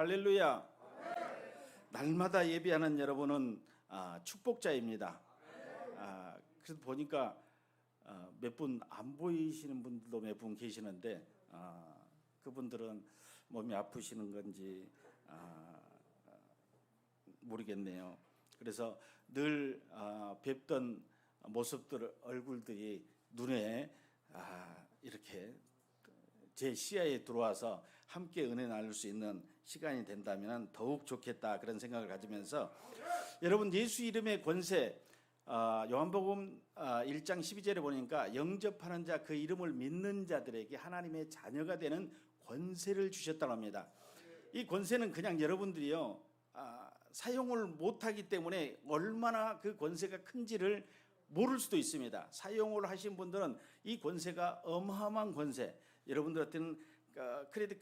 할렐루야. 날마다 예배하는 여러분은 축복자입니다. 그래서 보니까 몇 분 안 보이시는 분들도 몇 분 계시는데 그분들은 몸이 아프시는 건지 모르겠네요. 그래서 늘 뵙던 모습들, 얼굴들이 눈에 이렇게 제 시야에 들어와서 함께 은혜 나눌 수 있는 시간이 된다면 더욱 좋겠다, 그런 생각을 가지면서 여러분, 예수 이름의 권세, 요한복음 1장 12절에 보니까 영접하는 자, 그 이름을 믿는 자들에게 하나님의 자녀가 되는 권세를 주셨다고 합니다. 이 권세는 그냥 여러분들이요 사용을 못하기 때문에 얼마나 그 권세가 큰지를 모를 수도 있습니다. 사용을 하신 분들은 이 권세가 어마어마한 권세, 여러분들한테는 크레딧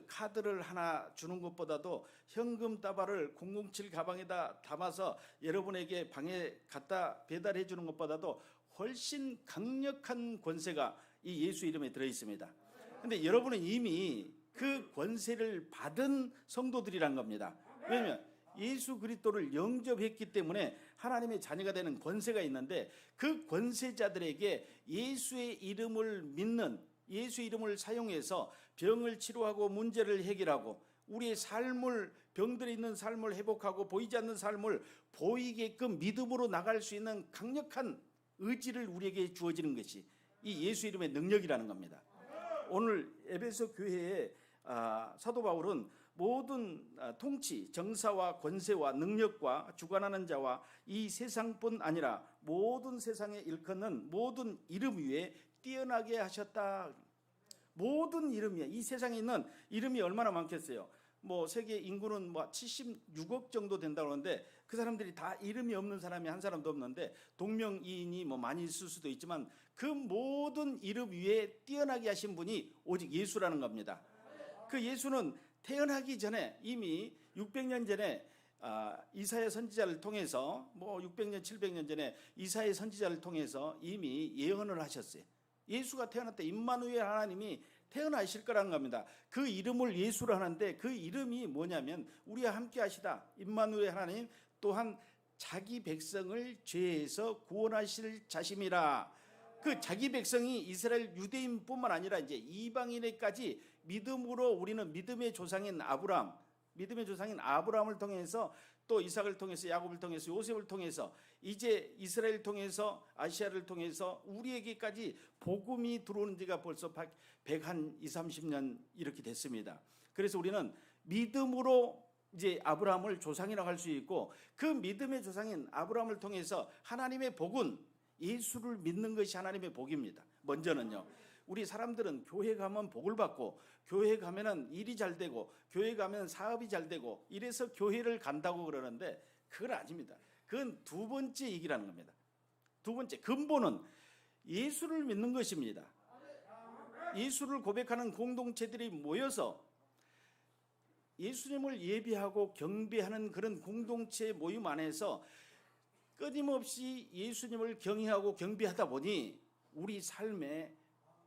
카드를 하나 주는 것보다도 현금 다발을 007 가방에다 담아서 여러분에게 방에 갖다 배달해 주는 것보다도 훨씬 강력한 권세가 이 예수 이름에 들어 있습니다. 그런데 여러분은 이미 그 권세를 받은 성도들이란 겁니다. 왜냐하면 예수 그리스도를 영접했기 때문에 하나님의 자녀가 되는 권세가 있는데, 그 권세자들에게 예수의 이름을 믿는, 예수 이름을 사용해서 병을 치료하고 문제를 해결하고 우리의 삶을, 병들이 있는 삶을 회복하고 보이지 않는 삶을 보이게끔 믿음으로 나갈 수 있는 강력한 의지를 우리에게 주어지는 것이 이 예수 이름의 능력이라는 겁니다. 오늘 에베소 교회에 사도 바울은 모든 통치, 정사와 권세와 능력과 주관하는 자와 이 세상뿐 아니라 모든 세상에 일컫는 모든 이름 위에 뛰어나게 하셨다. 모든 이름이야. 이 세상에 있는 이름이 얼마나 많겠어요. 세계 인구는 76억 정도 된다고 하는데 그 사람들이 다 이름이 없는 사람이 한 사람도 없는데, 동명이인이 많이 있을 수도 있지만 그 모든 이름 위에 뛰어나게 하신 분이 오직 예수라는 겁니다. 그 예수는 태어나기 전에 이미 600년 전에 이사야 선지자를 통해서 600년 700년 전에 이사야 선지자를 통해서 이미 예언을 하셨어요. 예수가 태어났다, 임마누엘 하나님이 태어나실 거라는 겁니다. 그 이름을 예수로 하는데 그 이름이 뭐냐면 우리와 함께 하시다, 임마누엘 하나님, 또한 자기 백성을 죄에서 구원하실 자심이라. 그 자기 백성이 이스라엘 유대인뿐만 아니라 이제 이방인에까지 믿음으로, 우리는 믿음의 조상인 아브라함을 통해서, 또 이삭을 통해서, 야곱을 통해서, 요셉을 통해서, 이제 이스라엘을 통해서, 아시아를 통해서 우리에게까지 복음이 들어오는 지가 벌써 130년 이렇게 됐습니다. 그래서 우리는 믿음으로 이제 아브라함을 조상이라고 할 수 있고, 그 믿음의 조상인 아브라함을 통해서 하나님의 복은, 예수를 믿는 것이 하나님의 복입니다. 먼저는요, 우리 사람들은 교회 가면 복을 받고, 교회 가면은 일이 잘 되고, 교회 가면 사업이 잘 되고, 이래서 교회를 간다고 그러는데 그건 아닙니다. 그건 두 번째 얘기라는 겁니다. 두 번째 근본은 예수를 믿는 것입니다. 예수를 고백하는 공동체들이 모여서 예수님을 예배하고 경배하는 그런 공동체 모임 안에서 끊임없이 예수님을 경외하고 경배하다 보니 우리 삶에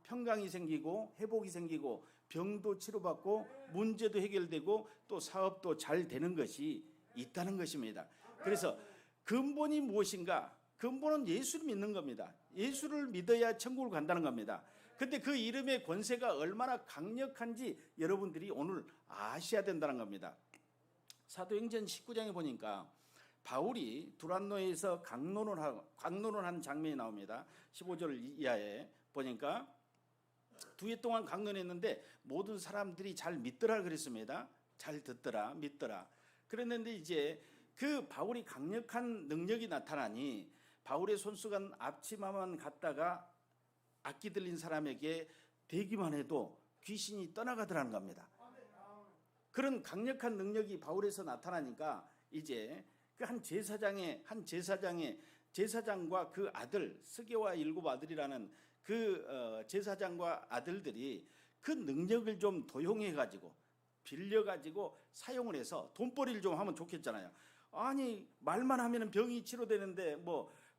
평강이 생기고 회복이 생기고 병도 치료받고 문제도 해결되고 또 사업도 잘 되는 것이 있다는 것입니다. 그래서 근본이 무엇인가? 근본은 예수를 믿는 겁니다. 예수를 믿어야 천국을 간다는 겁니다. 근데 그 이름의 권세가 얼마나 강력한지 여러분들이 오늘 아셔야 된다는 겁니다. 사도행전 19장에 보니까 바울이 두란노에서 강론을 한 장면이 나옵니다. 15절 이하에 보니까 2해 동안 강론했는데 모든 사람들이 잘 믿더라 그랬습니다. 잘 듣더라, 믿더라. 그랬는데 이제 그 바울이 강력한 능력이 나타나니 바울의 손수건 앞치마만 갖다가 악기 들린 사람에게 대기만 해도 귀신이 떠나가더라는 겁니다. 그런 강력한 능력이 바울에서 나타나니까 이제 그 제사장과 그 아들, 스게와 7 아들이라는 그 제사장과 아들들이 그 능력을 좀 도용해가지고 빌려가지고 사용을 해서 돈벌이를 좀 하면 좋겠잖아요. 아니, 말만 하면 병이 치료되는데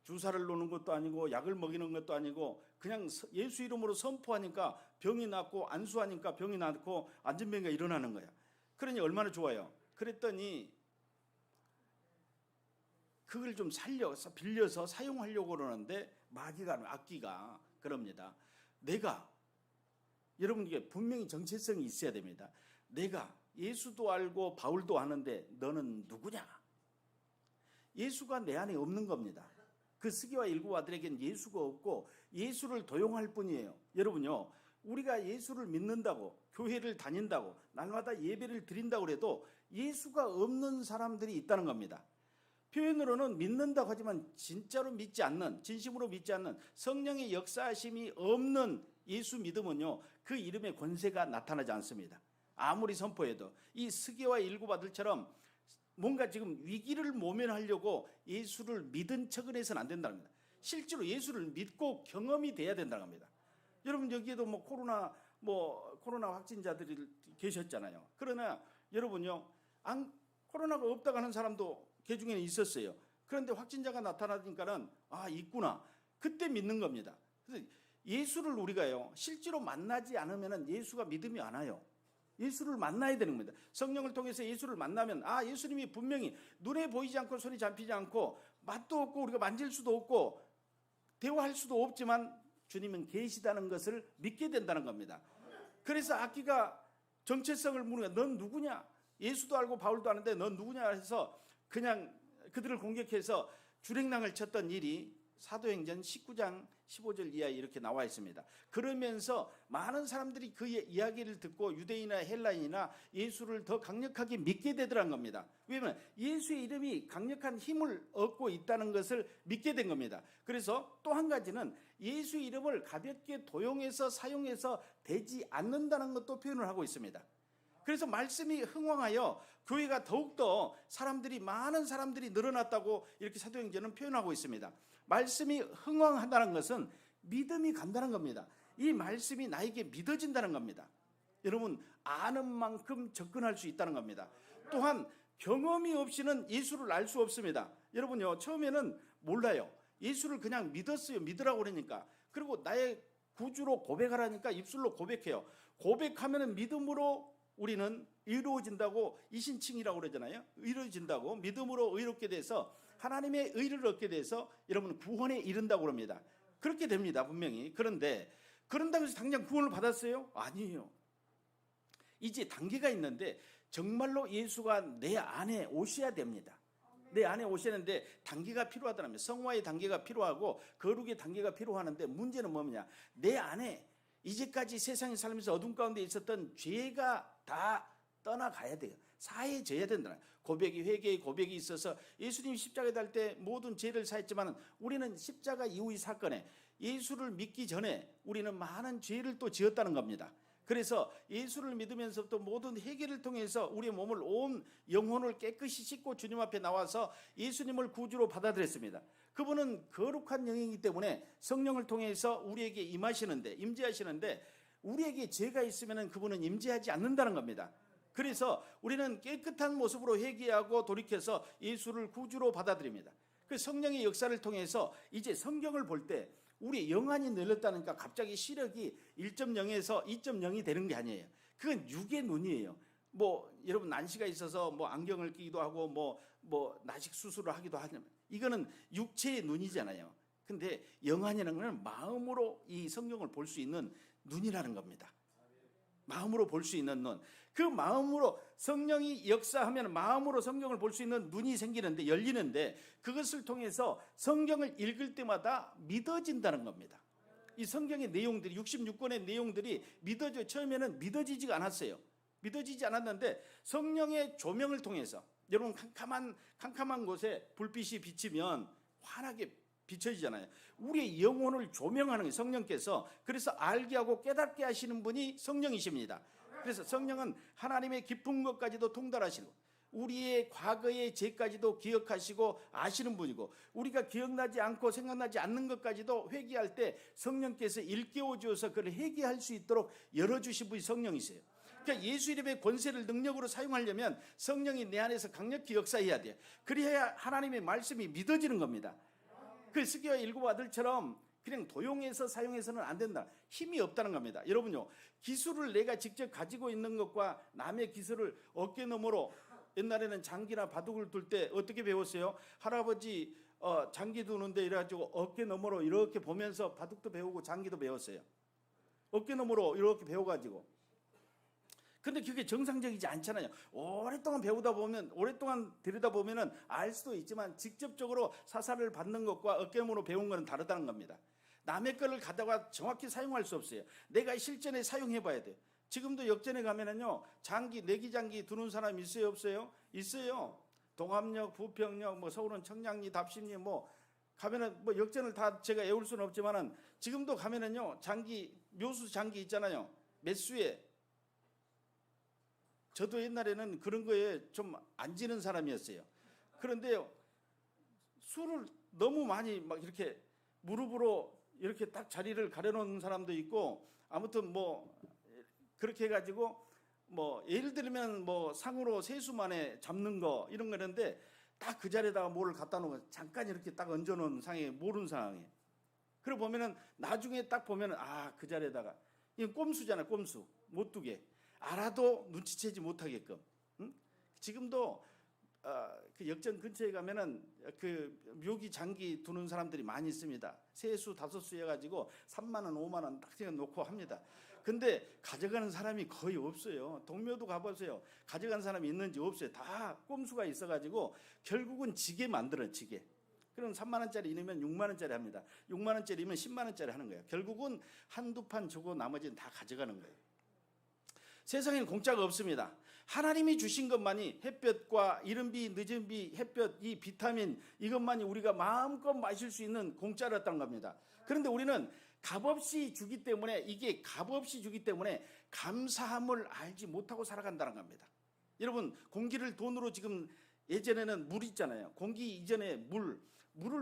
주사를 놓는 것도 아니고 약을 먹이는 것도 아니고 그냥 예수 이름으로 선포하니까 병이 낫고, 안수하니까 병이 낫고 안전병이가 일어나는 거야. 그러니 얼마나 좋아요. 그랬더니 그걸 좀 살려서 빌려서 사용하려고 그러는데 마귀가 악기가 그럽니다. 내가 여러분 이게 분명히 정체성이 있어야 됩니다. 내가 예수도 알고 바울도 아는데 너는 누구냐? 예수가 내 안에 없는 겁니다. 그 스기와 일구아들에게는 예수가 없고 예수를 도용할 뿐이에요. 여러분요, 우리가 예수를 믿는다고 교회를 다닌다고 날마다 예배를 드린다고 해도 예수가 없는 사람들이 있다는 겁니다. 표현으로는 믿는다고 하지만 진짜로 믿지 않는, 진심으로 믿지 않는, 성령의 역사하심이 없는 예수 믿음은요, 그 이름의 권세가 나타나지 않습니다. 아무리 선포해도. 이 스게와 일구바들처럼 뭔가 지금 위기를 모면하려고 예수를 믿은 척을 해서는 안 된다는 겁니다. 실제로 예수를 믿고 경험이 돼야 된다는 겁니다. 여러분 여기에도 코로나 확진자들이 계셨잖아요. 그러나 여러분요, 코로나가 없다고 하는 사람도 그 중에는 있었어요. 그런데 확진자가 나타나니까는 있구나. 그때 믿는 겁니다. 그래서 예수를 우리가요, 실제로 만나지 않으면 예수가 믿음이 안 와요. 예수를 만나야 되는 겁니다. 성령을 통해서 예수를 만나면 예수님이 분명히 눈에 보이지 않고 손이 잡히지 않고 맛도 없고 우리가 만질 수도 없고 대화할 수도 없지만 주님은 계시다는 것을 믿게 된다는 겁니다. 그래서 악기가 정체성을 물으니까 넌 누구냐? 예수도 알고 바울도 아는데 넌 누구냐 해서 그냥 그들을 공격해서 주랭랑을 쳤던 일이 사도행전 19장 15절 이하에 이렇게 나와 있습니다. 그러면서 많은 사람들이 그의 이야기를 듣고 유대인이나 헬라인이나 예수를 더 강력하게 믿게 되더란 겁니다. 왜냐하면 예수의 이름이 강력한 힘을 얻고 있다는 것을 믿게 된 겁니다. 그래서 또 한 가지는 예수의 이름을 가볍게 도용해서 사용해서 되지 않는다는 것도 표현을 하고 있습니다. 그래서 말씀이 흥왕하여 교회가 더욱더 많은 사람들이 늘어났다고 이렇게 사도행전은 표현하고 있습니다. 말씀이 흥왕한다는 것은 믿음이 간다는 겁니다. 이 말씀이 나에게 믿어진다는 겁니다. 여러분, 아는 만큼 접근할 수 있다는 겁니다. 또한 경험이 없이는 예수를 알 수 없습니다. 여러분요, 처음에는 몰라요. 예수를 그냥 믿었어요. 믿으라고 그러니까. 그리고 나의 구주로 고백하라니까 입술로 고백해요. 고백하면 믿음으로 우리는 의로워진다고, 이신칭이라고 그러잖아요. 의로워진다고, 믿음으로 의롭게 돼서 하나님의 의를 얻게 돼서 여러분 구원에 이른다고 그럽니다. 그렇게 됩니다, 분명히. 그런데 그런다고 해서 당장 구원을 받았어요? 아니에요. 이제 단계가 있는데 정말로 예수가 내 안에 오셔야 됩니다. 내 안에 오시는데 단계가 필요하다면 성화의 단계가 필요하고 거룩의 단계가 필요하는데 문제는 뭐냐? 내 안에 이제까지 세상에 살면서 어둠 가운데 있었던 죄가 다 떠나가야 돼요. 사해져야 된다. 고백이, 회개의 고백이 있어서 예수님이 십자가에 달 때 모든 죄를 사했지만 우리는 십자가 이후의 사건에 예수를 믿기 전에 우리는 많은 죄를 또 지었다는 겁니다. 그래서 예수를 믿으면서부터 모든 회개를 통해서 우리의 몸을, 온 영혼을 깨끗이 씻고 주님 앞에 나와서 예수님을 구주로 받아들였습니다. 그분은 거룩한 영이기 때문에 성령을 통해서 우리에게 임재하시는데 우리에게 죄가 있으면 그분은 임재하지 않는다는 겁니다. 그래서 우리는 깨끗한 모습으로 회개하고 돌이켜서 예수를 구주로 받아들입니다. 그 성령의 역사를 통해서 이제 성경을 볼 때 우리 영안이 늘렸다니까 갑자기 시력이 1.0에서 2.0이 되는 게 아니에요. 그건 육의 눈이에요. 여러분 난시가 있어서 안경을 끼기도 하고 나식 수술을 하기도 하지만 이거는 육체의 눈이잖아요. 근데 영안이라는 건 마음으로 이 성경을 볼 수 있는 눈이라는 겁니다. 마음으로 볼 수 있는 눈. 그 마음으로 성령이 역사하면 마음으로 성경을 볼 수 있는 눈이 생기는데, 열리는데 그것을 통해서 성경을 읽을 때마다 믿어진다는 겁니다. 이 성경의 내용들이, 66권의 내용들이 처음에는 믿어지지가 않았어요. 믿어지지 않았는데 성령의 조명을 통해서, 여러분 캄캄한 곳에 불빛이 비치면 환하게 비춰지잖아요. 우리의 영혼을 조명하는 성령께서, 그래서 알게 하고 깨닫게 하시는 분이 성령이십니다. 그래서 성령은 하나님의 깊은 것까지도 통달하시고 우리의 과거의 죄까지도 기억하시고 아시는 분이고, 우리가 기억나지 않고 생각나지 않는 것까지도 회개할 때 성령께서 일깨워 주어서 그를 회개할 수 있도록 열어주신 분이 성령이세요. 그러니까 예수 이름의 권세를 능력으로 사용하려면 성령이 내 안에서 강력히 역사해야 돼요. 그래야 하나님의 말씀이 믿어지는 겁니다. 그 스게와 일곱 아들처럼 그냥 도용해서 사용해서는 안 된다. 힘이 없다는 겁니다. 여러분요, 기술을 내가 직접 가지고 있는 것과 남의 기술을 어깨 너머로, 옛날에는 장기나 바둑을 둘 때 어떻게 배웠어요? 할아버지 장기 두는데 이래가지고 어깨 너머로 이렇게 보면서 바둑도 배우고 장기도 배웠어요. 어깨 너머로 이렇게 배워가지고. 근데 그게 정상적이지 않잖아요. 오랫동안 배우다 보면, 오랫동안 들여다보면은 알 수도 있지만 직접적으로 사살을 받는 것과 어깨 너머로 배운 것은 다르다는 겁니다. 남의 거를 가다가 정확히 사용할 수 없어요. 내가 실전에 사용해 봐야 돼요. 지금도 역전에 가면은요, 장기, 내기장기 두는 사람 있어요, 없어요? 있어요. 동암역, 부평역, 뭐 서울은 청량리, 답심리, 뭐 가면은 뭐 역전을 다 제가 외울 수는 없지만은 지금도 가면은요, 장기, 묘수 장기 있잖아요. 몇 수에. 저도 옛날에는 그런 거에 좀 안 지는 사람이었어요. 그런데요, 수를 너무 많이 막 이렇게 무릎으로 이렇게 딱 자리를 가려놓은 사람도 있고, 아무튼 뭐 그렇게 해가지고 뭐 예를 들면 뭐 상으로 세수 만에 잡는 거 이런 거였는데 딱 그 자리에다가 뭐를 갖다 놓으면 잠깐 이렇게 딱 얹어놓은 상에 모르는 상황에. 그리고 보면은 나중에 딱 보면은 그 자리에다가 이건 꼼수잖아, 꼼수 못 두게. 알아도 눈치채지 못하게끔. 응? 지금도 그 역전 근처에 가면은 그 묘기 장기 두는 사람들이 많이 있습니다. 세수 다섯 수 해가지고 3만 원, 5만 원 딱 놓고 합니다. 근데 가져가는 사람이 거의 없어요. 동묘도 가보세요. 가져가는 사람이 있는지 없어요. 다 꼼수가 있어가지고 결국은 지게 만들어, 지게. 그럼 3만 원짜리 이으면 6만 원짜리 합니다. 6만 원짜리면 10만 원짜리 하는 거예요. 결국은 한두 판 주고 나머지는 다 가져가는 거예요. 세상에는 공짜가 없습니다. 하나님이 주신 것만이, 햇볕과 이른비 늦은비 햇볕, 이 비타민, 이것만이 우리가 마음껏 마실 수 있는 공짜였다는 겁니다. 그런데 우리는 값없이 주기 때문에, 이게 값없이 주기 때문에 감사함을 알지 못하고 살아간다는 겁니다. 여러분, 공기를 돈으로, 지금 예전에는 물 있잖아요. 공기 이전에 물을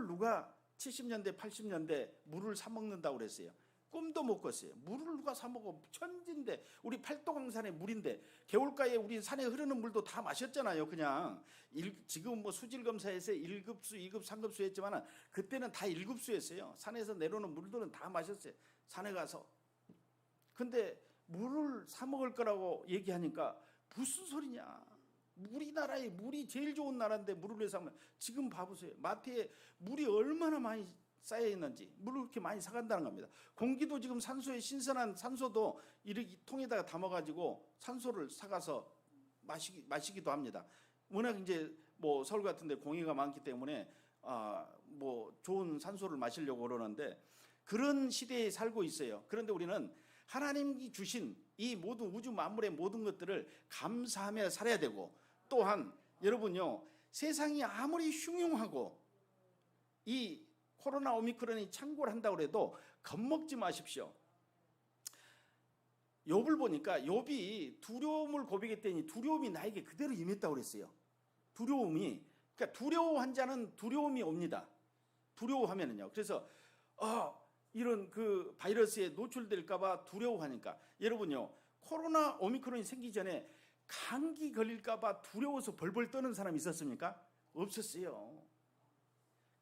누가 70년대 80년대 물을 사 먹는다고 그랬어요. 꿈도 못 꿨어요. 물을 누가 사 먹어? 천진데, 우리 팔도강산의 물인데, 겨울가에 우리 산에 흐르는 물도 다 마셨잖아요. 그냥 지금 뭐 수질검사에서 1급수, 2급, 3급수 했지만 그때는 다 1급수였어요. 산에서 내려오는 물들은 다 마셨어요. 산에 가서. 근데 물을 사 먹을 거라고 얘기하니까 무슨 소리냐? 우리나라에 물이 제일 좋은 나라인데 물을 왜 사 먹냐? 지금 봐보세요. 마트에 물이 얼마나 많이 쌓여 있는지, 물을 그렇게 많이 사간다는 겁니다. 공기도 지금 산소에, 신선한 산소도 이렇게 통에다가 담아가지고 산소를 사가서 마시기도 합니다. 워낙 이제 뭐 서울 같은데 공해가 많기 때문에 뭐 좋은 산소를 마시려고 그러는데 그런 시대에 살고 있어요. 그런데 우리는 하나님이 주신 이 모든 우주 만물의 모든 것들을 감사하며 살아야 되고, 또한 여러분요, 세상이 아무리 흉흉하고 이 코로나 오미크론이 창궐 한다고 해도 겁먹지 마십시오. 욥을 보니까 욥이 두려움을 고백했더니 두려움이 나에게 그대로 임했다고 그랬어요. 두려움이, 그러니까 두려워한 자는 두려움이 옵니다. 두려워하면은요. 그래서 이런 그 바이러스에 노출될까봐 두려워하니까, 여러분요, 코로나 오미크론이 생기기 전에 감기 걸릴까봐 두려워서 벌벌 떠는 사람이 있었습니까? 없었어요.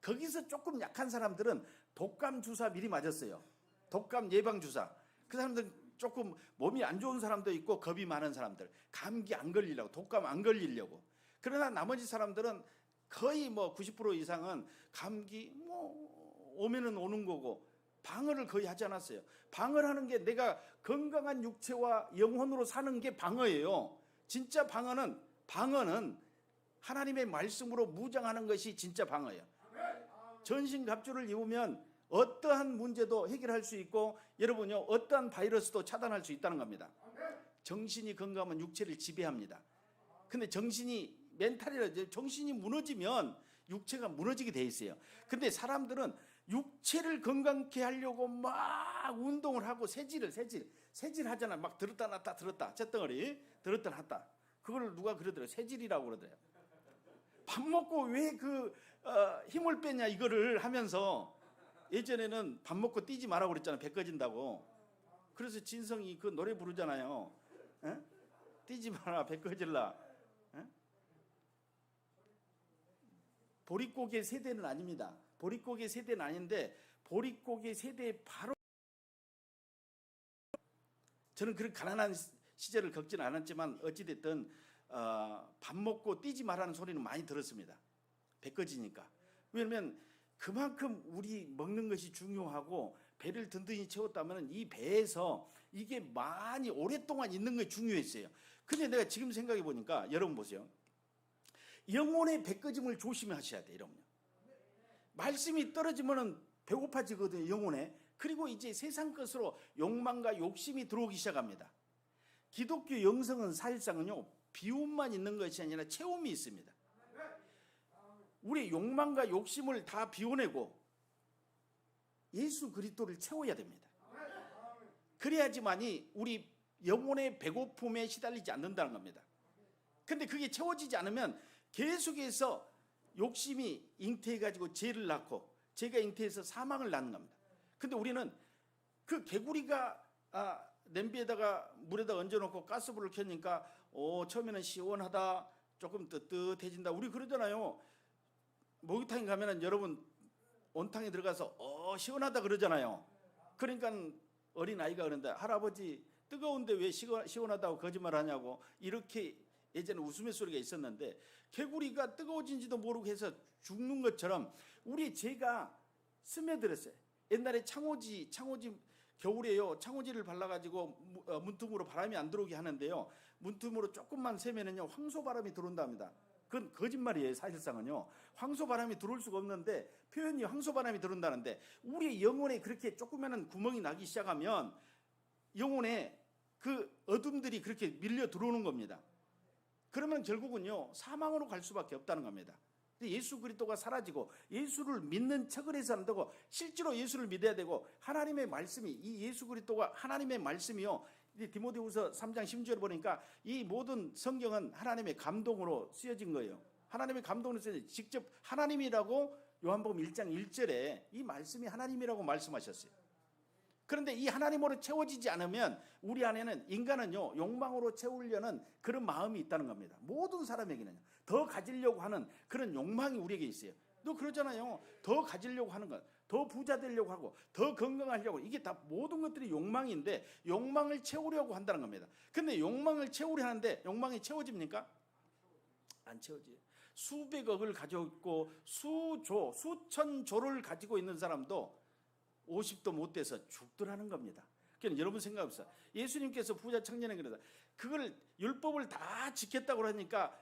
거기서 조금 약한 사람들은 독감 주사 미리 맞았어요. 독감 예방 주사. 그 사람들 조금 몸이 안 좋은 사람도 있고 겁이 많은 사람들, 감기 안 걸리려고, 독감 안 걸리려고. 그러나 나머지 사람들은 거의 뭐 90% 이상은 감기 뭐 오면은 오는 거고 방어를 거의 하지 않았어요. 방어하는 게 내가 건강한 육체와 영혼으로 사는 게 방어예요. 진짜 방어는 하나님의 말씀으로 무장하는 것이 진짜 방어예요. 전신갑주를 입으면 어떠한 문제도 해결할 수 있고, 여러분요, 어떠한 바이러스도 차단할 수 있다는 겁니다. 정신이 건강하면 육체를 지배합니다. 근데 멘탈이라, 정신이 무너지면 육체가 무너지게 돼 있어요. 근데 사람들은 육체를 건강케 하려고 막 운동을 하고 세질 하잖아. 막 들었다 놨다 들었다, 잿덩어리 들었다 놨다. 그걸 누가 그러더래요. 세질이라고 그러더래요. 밥 먹고 왜 힘을 빼냐 이거를 하면서, 예전에는 밥 먹고 뛰지 마라고 그랬잖아요. 배 꺼진다고. 그래서 진성이 그 노래 부르잖아요. 에? 뛰지 마라, 배 꺼질라. 에? 보릿고개 세대는 아닙니다. 보릿고개 세대는 아닌데 보릿고개 세대에 바로 저는 그런 가난한 시절을 겪지는 않았지만 어찌됐든 밥 먹고 뛰지 말라는 소리는 많이 들었습니다. 배 꺼지니까. 왜냐하면 그만큼 우리 먹는 것이 중요하고 배를 든든히 채웠다면 이 배에서 이게 많이 오랫동안 있는 게 중요했어요. 근데 내가 지금 생각해 보니까 여러분 보세요. 영혼의 배 꺼짐을 조심하셔야 돼요. 여러분. 말씀이 떨어지면 배고파지거든요. 영혼에. 그리고 이제 세상 것으로 욕망과 욕심이 들어오기 시작합니다. 기독교 영성은 사실상은요, 비움만 있는 것이 아니라 채움이 있습니다. 우리 욕망과 욕심을 다 비워내고 예수 그리스도를 채워야 됩니다. 그래야지만이 우리 영혼의 배고픔에 시달리지 않는다는 겁니다. 근데 그게 채워지지 않으면 계속해서 욕심이 잉태해가지고 죄를 낳고 죄가 잉태해서 사망을 낳는 겁니다. 근데 우리는 그 개구리가 냄비에다가 물에다 얹어놓고 가스불을 켜니까 처음에는 시원하다, 조금 뜨뜻해진다. 우리 그러잖아요. 목욕탕에 가면은 여러분 온탕에 들어가서 시원하다 그러잖아요. 그러니까 어린 아이가 그런다. 할아버지 뜨거운데 왜 시원하다고 거짓말하냐고 이렇게 예전에 웃음의 소리가 있었는데 개구리가 뜨거워진지도 모르고 해서 죽는 것처럼 우리 죄가 스며들었어요. 옛날에 창호지 겨울에요. 창호지를 발라가지고 문틈으로 바람이 안 들어오게 하는데요. 문틈으로 조금만 세면은요 황소바람이 들어온답니다. 그건 거짓말이에요. 사실상은요. 황소바람이 들어올 수가 없는데 표현이 황소바람이 들어온다는데 우리의 영혼에 그렇게 조그마한 구멍이 나기 시작하면 영혼에 그 어둠들이 그렇게 밀려 들어오는 겁니다. 그러면 결국은요 사망으로 갈 수밖에 없다는 겁니다. 예수 그리스도가 사라지고 예수를 믿는 척을 해서 안 되고 실제로 예수를 믿어야 되고 하나님의 말씀이 이 예수 그리스도가 하나님의 말씀이요. 디모데후서 3장 10절을 보니까 이 모든 성경은 하나님의 감동으로 쓰여진 거예요. 하나님의 감동으로 쓰여진 직접 하나님이라고 요한복음 1장 1절에 이 말씀이 하나님이라고 말씀하셨어요. 그런데 이 하나님으로 채워지지 않으면 우리 안에는 인간은요 욕망으로 채우려는 그런 마음이 있다는 겁니다. 모든 사람에게는요 더 가지려고 하는 그런 욕망이 우리에게 있어요. 너 그러잖아요. 더 가지려고 하는 것, 더 부자 되려고 하고 더 건강하려고, 이게 다 모든 것들이 욕망인데 욕망을 채우려고 한다는 겁니다. 근데 욕망을 채우려 하는데 욕망이 채워집니까? 안 채워져요. 수백억을 가지고 있고 수천 조를 가지고 있는 사람도 50도 못 돼서 죽더라는 겁니다. 그러니까 여러분 생각해보세요. 예수님께서 부자 청년에 그러다 그걸 율법을 다 지켰다고 하니까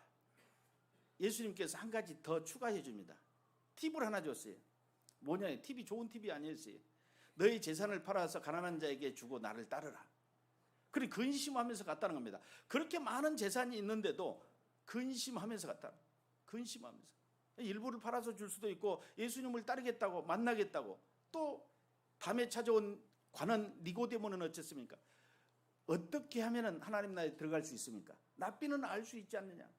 예수님께서 한 가지 더 추가해 줍니다. 팁을 하나 줬어요. 뭐냐? 팁이 좋은 팁이 아니었어요. 너희 재산을 팔아서 가난한 자에게 주고 나를 따르라. 그리고 근심하면서 갔다는 겁니다. 그렇게 많은 재산이 있는데도 근심하면서 갔다. 근심하면서. 일부를 팔아서 줄 수도 있고 예수님을 따르겠다고 만나겠다고. 또 밤에 찾아온 관원 니고데모는 어쨌습니까? 어떻게 하면 하나님 나라에 들어갈 수 있습니까? 납비는 알 수 있지 않느냐?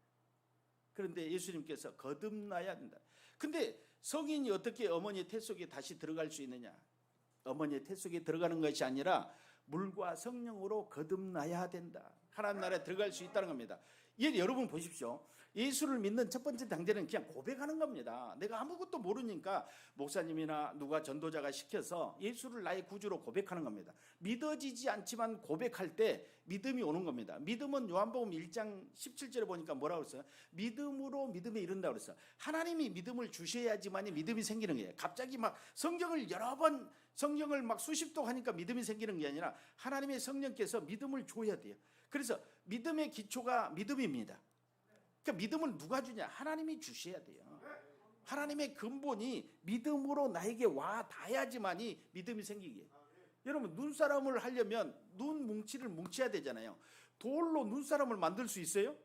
그런데 예수님께서 거듭나야 된다. 근데 성인이 어떻게 어머니의 태 속에 다시 들어갈 수 있느냐? 어머니의 태 속에 들어가는 것이 아니라 물과 성령으로 거듭나야 된다. 하나님 나라에 들어갈 수 있다는 겁니다. 여러분 보십시오. 예수를 믿는 첫 번째 단계는 그냥 고백하는 겁니다. 내가 아무것도 모르니까 목사님이나 누가 전도자가 시켜서 예수를 나의 구주로 고백하는 겁니다. 믿어지지 않지만 고백할 때 믿음이 오는 겁니다. 믿음은 요한복음 1장 17절에 보니까 뭐라고 했어요? 믿음으로 믿음에 이른다고 그랬어요. 하나님이 믿음을 주셔야지만이 믿음이 생기는 거예요. 갑자기 막 성경을 여러 번 성경을 막 수십 도 하니까 믿음이 생기는 게 아니라 하나님의 성령께서 믿음을 줘야 돼요. 그래서 믿음의 기초가 믿음입니다. 그러니까 믿음을 누가 주냐? 하나님이 주셔야 돼요. 하나님의 근본이 믿음으로 나에게 와 닿아야지만이 믿음이 생기게. 여러분 눈사람을 하려면 눈 뭉치를 뭉쳐야 되잖아요. 돌로 눈사람을 만들 수 있어요?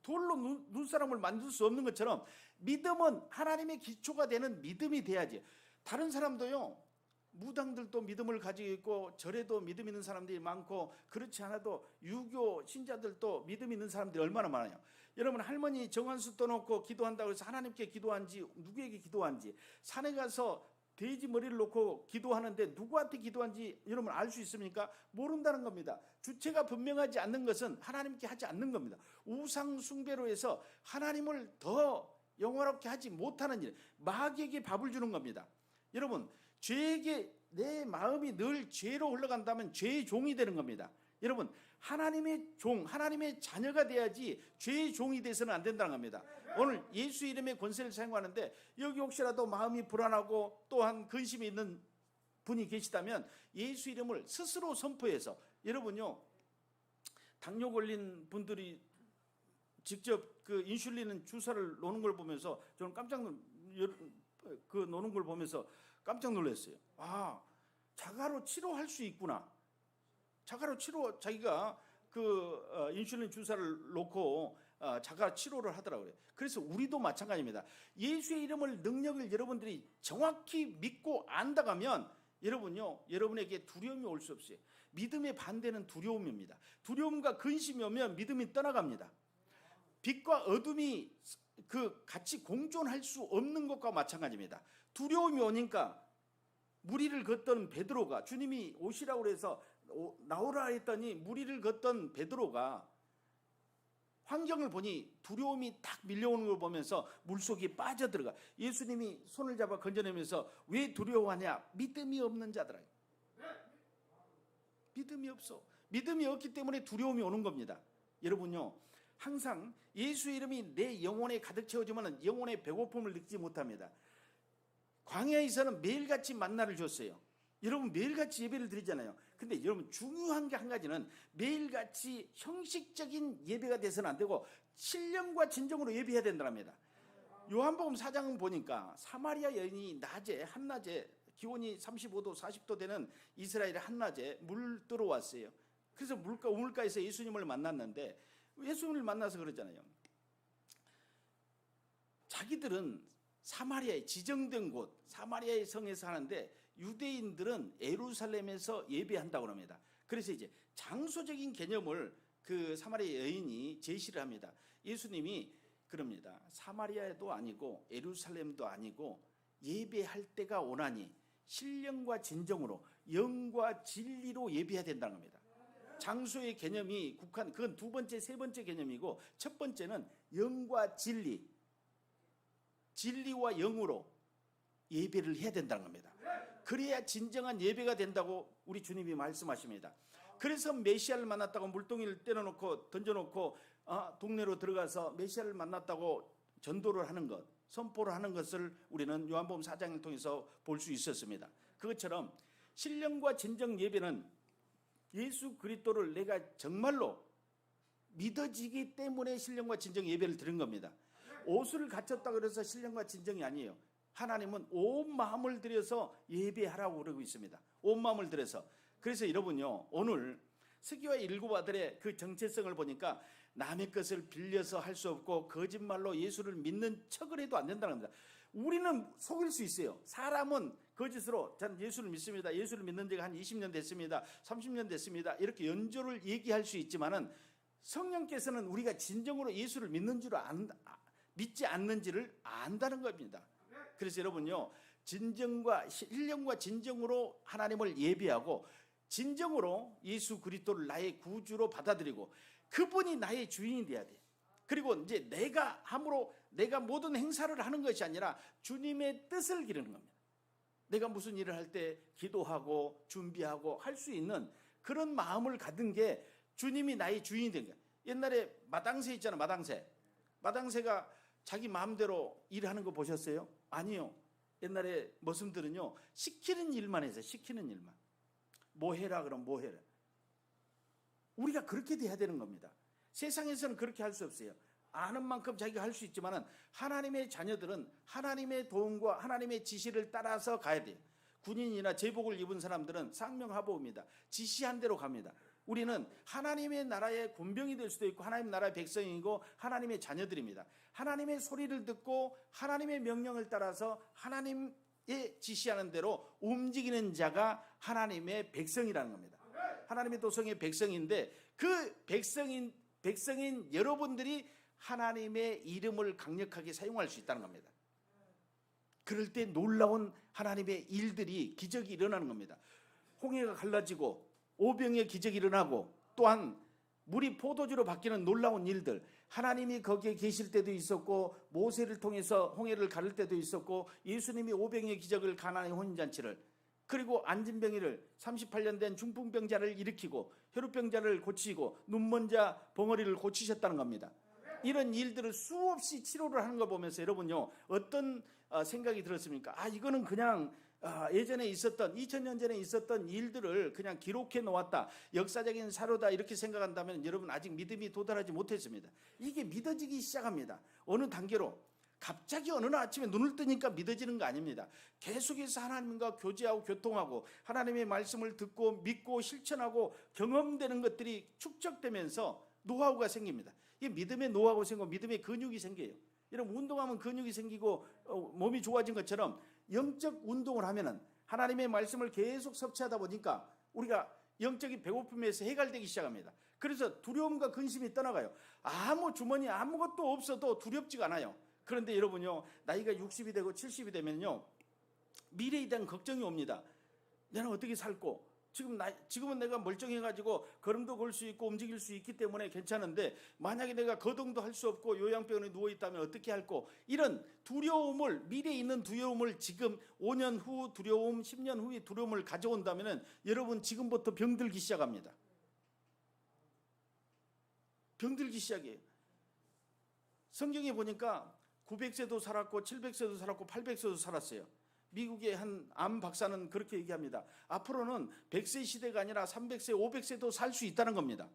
돌로 눈사람을 만들 수 없는 것처럼 믿음은 하나님의 기초가 되는 믿음이 돼야지. 다른 사람도요. 무당들도 믿음을 가지고 있고 절에도 믿음 있는 사람들이 많고 그렇지 않아도 유교 신자들도 믿음 있는 사람들이 얼마나 많아요. 여러분 할머니 정한수 떠놓고 기도한다고 해서 하나님께 기도한지 누구에게 기도한지 산에 가서 돼지 머리를 놓고 기도하는데 누구한테 기도한지 여러분 알 수 있습니까? 모른다는 겁니다. 주체가 분명하지 않는 것은 하나님께 하지 않는 겁니다. 우상 숭배로 해서 하나님을 더 영화롭게 하지 못하는 일, 마귀에게 밥을 주는 겁니다. 여러분 죄에게 내 마음이 늘 죄로 흘러간다면 죄의 종이 되는 겁니다. 여러분, 하나님의 종, 하나님의 자녀가 돼야지 죄의 종이 돼서는 안 된다는 겁니다. 오늘 예수 이름의 권세를 사용하는데 여기 혹시라도 마음이 불안하고 또한 근심이 있는 분이 계시다면 예수 이름을 스스로 선포해서, 여러분요, 당뇨 걸린 분들이 직접 그 인슐린 주사를 놓는 걸 보면서 저는 노는 걸 보면서 깜짝 놀랐어요. 아, 자가로 치료할 수 있구나. 자가로 자기가 인슐린 주사를 놓고 자가 치료를 하더라고요. 그래서 우리도 마찬가지입니다. 예수의 이름을, 능력을 여러분들이 정확히 믿고 안다가면 여러분요, 여러분에게 두려움이 올 수 없어요. 믿음의 반대는 두려움입니다. 두려움과 근심이 오면 믿음이 떠나갑니다. 빛과 어둠이 같이 공존할 수 없는 것과 마찬가지입니다. 두려움이 오니까 무리를 걷던 베드로가, 주님이 오시라고 해서 나오라 했더니 무리를 걷던 베드로가 환경을 보니 두려움이 딱 밀려오는 걸 보면서 물속에 빠져들어가. 예수님이 손을 잡아 건져내면서 왜 두려워하냐? 믿음이 없는 자들아. 믿음이 없어. 믿음이 없기 때문에 두려움이 오는 겁니다. 여러분요, 항상 예수 이름이 내 영혼에 가득 채워지면 영혼의 배고픔을 느끼지 못합니다. 광야에서는 매일같이 만나를 줬어요. 여러분, 매일같이 예배를 드리잖아요. 근데 여러분, 중요한 게 한 가지는 매일같이 형식적인 예배가 돼서는 안 되고 신령과 진정으로 예배해야 된답니다. 요한복음 4장은 보니까 사마리아 여인이 한낮에 기온이 35도 40도 되는 이스라엘의 한낮에 물 들어왔어요. 그래서 우물가에서 예수님을 만났는데, 예수님을 만나서 그러잖아요. 자기들은 사마리아의 지정된 곳, 사마리아의 성에서 하는데 유대인들은 예루살렘에서 예배한다고 합니다. 그래서 이제 장소적인 개념을 그 사마리아 여인이 제시를 합니다. 예수님이 그럽니다. 사마리아도 아니고 예루살렘도 아니고 예배할 때가 오나니 신령과 진정으로 영과 진리로 예배해야 된다는 겁니다. 장소의 개념이 그건 두 번째, 세 번째 개념이고, 첫 번째는 영과 진리와 영으로 예배를 해야 된다는 겁니다. 그래야 진정한 예배가 된다고 우리 주님이 말씀하십니다. 그래서 메시아를 만났다고 물동이를 떼어놓고 던져놓고 동네로 들어가서 메시아를 만났다고 전도를 하는 것, 선포를 하는 것을 우리는 요한복음 4장을 통해서 볼 수 있었습니다. 그것처럼 신령과 진정 예배는 예수 그리스도를 내가 정말로 믿어지기 때문에 신령과 진정 예배를 드린 겁니다. 옷을 갖췄다고 해서 신령과 진정이 아니에요. 하나님은 온 마음을 들여서 예배하라고 그러고 있습니다. 온 마음을 들여서. 그래서 여러분요, 오늘 스기와 일곱 아들의 그 정체성을 보니까 남의 것을 빌려서 할 수 없고 거짓말로 예수를 믿는 척을 해도 안 된다는 겁니다. 우리는 속일 수 있어요. 사람은 거짓으로 저는 예수를 믿습니다, 예수를 믿는 지가 한 20년 됐습니다, 30년 됐습니다, 이렇게 연조를 얘기할 수 있지만은 성령께서는 우리가 진정으로 예수를 믿지 않는지를 안다는 겁니다. 그래서 여러분요, 신령과 진정으로 하나님을 예배하고 진정으로 예수 그리스도를 나의 구주로 받아들이고 그분이 나의 주인이 돼야 돼. 그리고 이제 내가 모든 행사를 하는 것이 아니라 주님의 뜻을 기르는 겁니다. 내가 무슨 일을 할 때 기도하고 준비하고 할 수 있는 그런 마음을 갖는 게 주님이 나의 주인이 된 거야. 옛날에 마당새 있잖아, 마당새가 자기 마음대로 일하는 거 보셨어요? 아니요. 옛날에 머슴들은요, 시키는 일만 했어요. 시키는 일만. 뭐 해라 그럼 뭐 해라. 우리가 그렇게 돼야 되는 겁니다. 세상에서는 그렇게 할 수 없어요. 아는 만큼 자기가 할 수 있지만은 하나님의 자녀들은 하나님의 도움과 하나님의 지시를 따라서 가야 돼요. 군인이나 제복을 입은 사람들은 상명하복입니다. 지시한 대로 갑니다. 우리는 하나님의 나라의 군병이 될 수도 있고 하나님 나라의 백성이고 하나님의 자녀들입니다. 하나님의 소리를 듣고 하나님의 명령을 따라서 하나님의 지시하는 대로 움직이는 자가 하나님의 백성이라는 겁니다. 하나님의 도성의 백성인데 그 백성인 여러분들이 하나님의 이름을 강력하게 사용할 수 있다는 겁니다. 그럴 때 놀라운 하나님의 일들이, 기적이 일어나는 겁니다. 홍해가 갈라지고 오병의 기적이 일어나고 또한 물이 포도주로 바뀌는 놀라운 일들, 하나님이 거기에 계실 때도 있었고, 모세를 통해서 홍해를 가를 때도 있었고, 예수님이 오병이의 기적을, 가나의 혼인잔치를, 그리고 안진병이를, 38년 된 중풍병자를 일으키고 혈우병자를 고치고 눈먼 자 벙어리를 고치셨다는 겁니다. 이런 일들을 수없이 치료를 하는 걸 보면서 여러분요, 어떤 생각이 들었습니까? 이거는 그냥 예전에 있었던, 2000년 전에 있었던 일들을 그냥 기록해 놓았다, 역사적인 사료다, 이렇게 생각한다면 여러분 아직 믿음이 도달하지 못했습니다. 이게 믿어지기 시작합니다. 어느 단계로? 갑자기 어느 날 아침에 눈을 뜨니까 믿어지는 거 아닙니다. 계속해서 하나님과 교제하고 교통하고 하나님의 말씀을 듣고 믿고 실천하고 경험되는 것들이 축적되면서 노하우가 생깁니다. 이게 믿음의 노하우가 생기고 믿음의 근육이 생겨요. 여러분, 운동하면 근육이 생기고 몸이 좋아진 것처럼 영적 운동을 하면은 하나님의 말씀을 계속 섭취하다 보니까 우리가 영적인 배고픔에서 해갈되기 시작합니다. 그래서 두려움과 근심이 떠나가요. 아무 주머니에 아무것도 없어도 두렵지가 않아요. 그런데 여러분요, 나이가 60이 되고 70이 되면요, 미래에 대한 걱정이 옵니다. 내가 어떻게 살고, 지금은 내가 멀쩡해가지고 걸음도 걸 수 있고 움직일 수 있기 때문에 괜찮은데, 만약에 내가 거동도 할 수 없고 요양병원에 누워있다면 어떻게 할고, 이런 두려움을, 미래에 있는 두려움을 지금 5년 후 두려움, 10년 후의 두려움을 가져온다면 여러분 지금부터 병들기 시작합니다. 병들기 시작해요. 성경에 보니까 900세도 살았고 700세도 살았고 800세도 살았어요. 미국의 한 암 박사는 그렇게 얘기합니다. 앞으로는 100세 시대가 아니라 300세, 500세도 살 수 있다는 겁니다.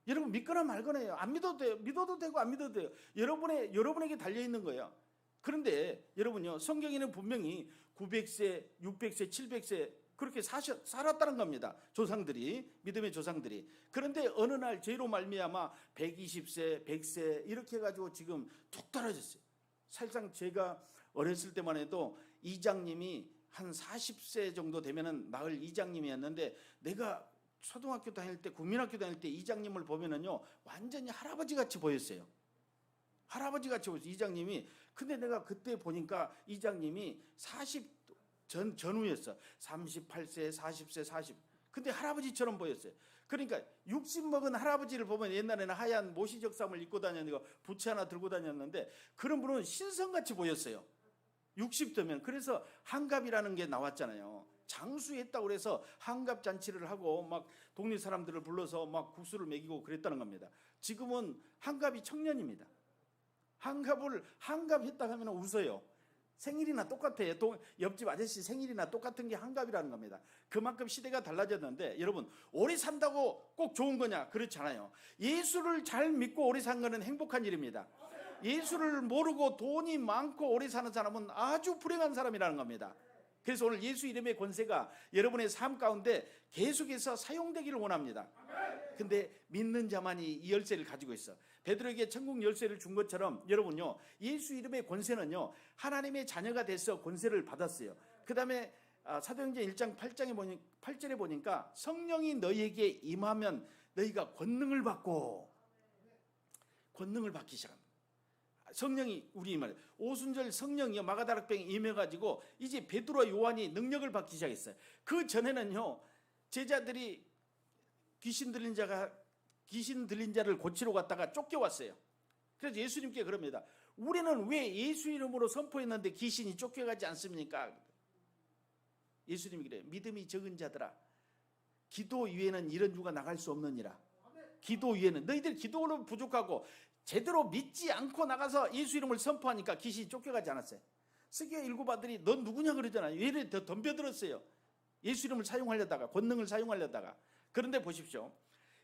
여러분 믿거나 말거나요. 안 믿어도 돼요. 믿어도 되고 안 믿어도 돼요. 여러분에게 달려있는 거예요. 그런데 여러분요, 성경에는 분명히 900세, 600세, 700세 그렇게 살았다는 겁니다. 조상들이, 믿음의 조상들이. 그런데 어느 날 죄로 말미암아 120세, 100세 이렇게 해가지고 지금 툭 떨어졌어요. 사실상 제가 어렸을 때만 해도 이장님이 한 40세 정도 되면은 마을 이장님이었는데, 내가 초등학교 다닐 때, 국민학교 다닐 때 이장님을 보면은요, 완전히 할아버지 같이 보였어요. 할아버지 같이 보였어요, 이장님이. 근데 내가 그때 보니까 이장님이 40 전후였어. 38세, 40세, 40. 근데 할아버지처럼 보였어요. 그러니까 60 먹은 할아버지를 보면, 옛날에는 하얀 모시적삼을 입고 다녔는데 부채 하나 들고 다녔는데, 그런 분은 신성같이 보였어요. 60대면. 그래서 한갑이라는 게 나왔잖아요. 장수했다고 그래서 한갑잔치를 하고 막 동네 사람들을 불러서 막 국수를 먹이고 그랬다는 겁니다. 지금은 한갑이 청년입니다. 한갑했다 하면 웃어요. 생일이나 똑같아요. 옆집 아저씨 생일이나 똑같은 게 한갑이라는 겁니다. 그만큼 시대가 달라졌는데, 여러분 오래 산다고 꼭 좋은 거냐? 그렇지 않아요. 예수를 잘 믿고 오래 산 거는 행복한 일입니다. 예수를 모르고 돈이 많고 오래 사는 사람은 아주 불행한 사람이라는 겁니다. 그래서 오늘 예수 이름의 권세가 여러분의 삶 가운데 계속해서 사용되기를 원합니다. 근데 믿는 자만이 이 열쇠를 가지고 있어. 베드로에게 천국 열쇠를 준 것처럼 여러분요, 예수 이름의 권세는요, 하나님의 자녀가 돼서 권세를 받았어요. 그 다음에 사도행전 1장 8절에 보니까 성령이 너희에게 임하면 너희가 권능을 받기 시작합니다. 성령이 우리 임하래. 오순절 성령이요, 마가다락병에 임해가지고 이제 베드로와 요한이 능력을 받기 시작했어요. 그 전에는요, 제자들이 귀신 들린 자를 고치러 갔다가 쫓겨왔어요. 그래서 예수님께 그럽니다. 우리는 왜 예수 이름으로 선포했는데 귀신이 쫓겨가지 않습니까? 예수님이 그래요. 믿음이 적은 자들아, 기도 위에는 이런 유가 나갈 수 없느니라. 기도 위에는, 너희들 기도로 부족하고 제대로 믿지 않고 나가서 예수 이름을 선포하니까 귀신이 쫓겨가지 않았어요. 스기야 일곱 아들이 넌 누구냐 그러잖아요. 왜 이래 더 덤벼들었어요. 예수 이름을 사용하려다가, 권능을 사용하려다가. 그런데 보십시오.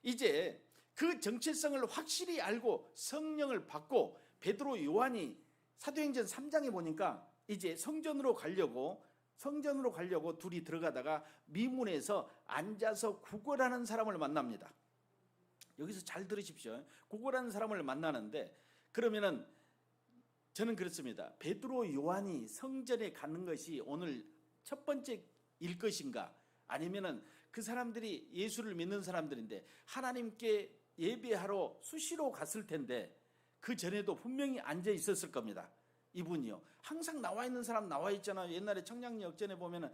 이제 그 정체성을 확실히 알고 성령을 받고 베드로 요한이 사도행전 3장에 보니까 이제 성전으로 가려고 둘이 들어가다가 미문에서 앉아서 구걸하는 사람을 만납니다. 여기서 잘 들으십시오. 구걸하는 사람을 만나는데, 그러면은 저는 그렇습니다. 베드로 요한이 성전에 가는 것이 오늘 첫 번째 일 것인가, 아니면은 그 사람들이 예수를 믿는 사람들인데 하나님께 예배하러 수시로 갔을 텐데 그 전에도 분명히 앉아 있었을 겁니다. 이분이요, 항상 나와 있는 사람 나와 있잖아요. 옛날에 청량리 역전에 보면은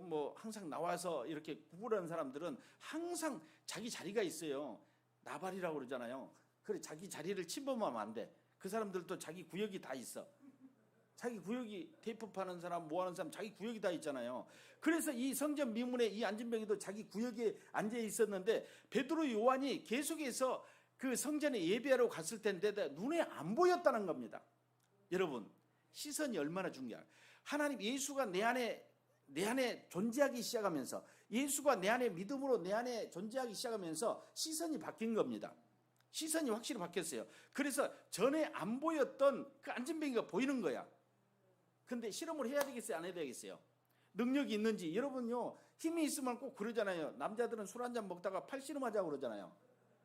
뭐 항상 나와서 이렇게 구걸하는 사람들은 항상 자기 자리가 있어요. 나발이라고 그러잖아요. 그래, 자기 자리를 침범하면 안 돼. 그 사람들도 자기 구역이 다 있어. 자기 구역이, 테이프 파는 사람, 뭐 하는 사람, 자기 구역이 다 있잖아요. 그래서 이 성전 미문에 이 안진뱅이도 자기 구역에 앉아 있었는데, 베드로 요한이 계속해서 그 성전에 예배하러 갔을 텐데 눈에 안 보였다는 겁니다. 여러분, 시선이 얼마나 중요해요. 하나님, 예수가 내 안에 존재하기 시작하면서, 예수가 내 안에 믿음으로 내 안에 존재하기 시작하면서 시선이 바뀐 겁니다. 시선이 확실히 바뀌었어요. 그래서 전에 안 보였던 그 안진뱅이가 보이는 거야. 근데 실험을 해야 되겠어요, 안 해야 되겠어요? 능력이 있는지. 여러분요, 힘이 있으면 꼭 그러잖아요. 남자들은 술 한잔 먹다가 팔씨름하자고 그러잖아요.